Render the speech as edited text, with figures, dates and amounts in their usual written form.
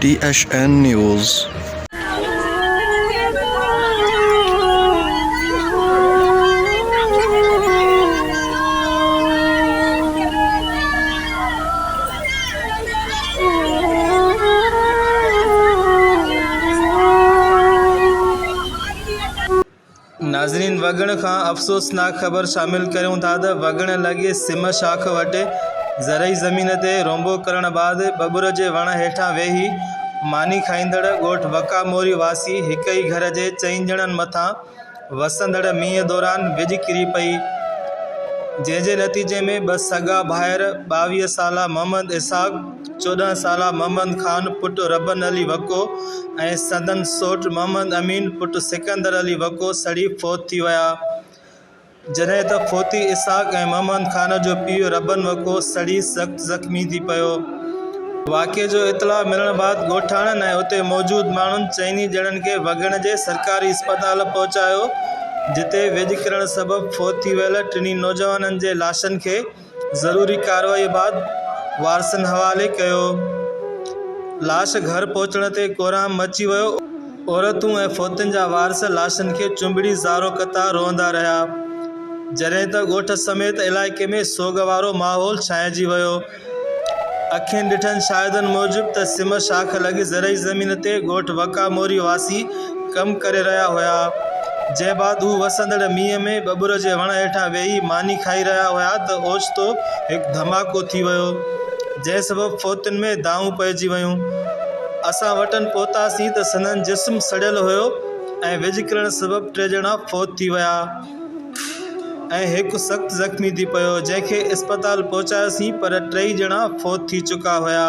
THN news. नाज़रीन, वगण खां अफ़सोसनाक ख़बर शामिल करूं था त वगण लॻे सिम शाख वटि ज़रई ज़मीन ते रोंबो करण बाद बबुर जे वण हेठां वेही मानी खाईंदड़ ॻोठ वका मोरी वासी हिक ई घर जे 4 ॼणनि मथां वसंदड़ मींहं दौरान विझ किरी पई, जंहिंजे नतीजे में 2 सगा भाइर 22 साला मोहम्मद इसाक़, 14 साला मोहम्मद खान पुट रबन अली वको ऐं संदन सोट मोहम्मद अमीन पुट सिकंदर अली वको सड़ी फ़ौत थी विया, जॾहिं त फ़ौती इसाक़ ऐं मोहम्मद खान जो पीउ रबन वको सड़ी सख़्त ज़ख़्मी थी पियो। वाक़िए जो इतला मिलण बाद ॻोठाणनि ऐं उते मौजूद माण्हुनि 4 ॼणनि खे वगण जे सरकारी अस्पताल पहुचायो, जिते विझ किरण सबब फ़ौत थी वियल 3 नौजवाननि जे लाशनि खे ज़रूरी कार्रवाई बाद वारसनि हवाले कयो। लाश घर पहुचण ते कोराम मची वियो। औरतूं ऐं फ़ौतनि जा वारस लाशनि खे चुंबड़ी ज़ारो क़तार रोअंदा रहिया, जॾहिं त ॻोठ समेत इलाइक़े में सोग वारो माहौल छांइजी वियो। अखियुनि ॾिठनि शाहिदनि मूजिब त सिम शाख लॻी ज़रई ज़मीन ते ॻोठ वका मोरी वासी कमु करे रहिया हुआ, जंहिं बाद हू वसंदड़ मींहं में बबुर जे वण हेठां वेही मानी खाई रहिया हुआ त ओचितो हिकु धमाको थी वियो, जंहिं सबब फ़ौतुनि में दांहूं पइजी वियूं। असां वटनि पहुतासीं त संदन जिस्म सड़ियल हुयो ऐं विझ किरण सबब 3 ॼणा फ़ौत थी विया ऐं हिकु सख़्त ज़ख़्मी थी पियो, जंहिंखे अस्पताल पहुचायोसीं पर 3 ॼणा फ़ौत थी चुका हुआ।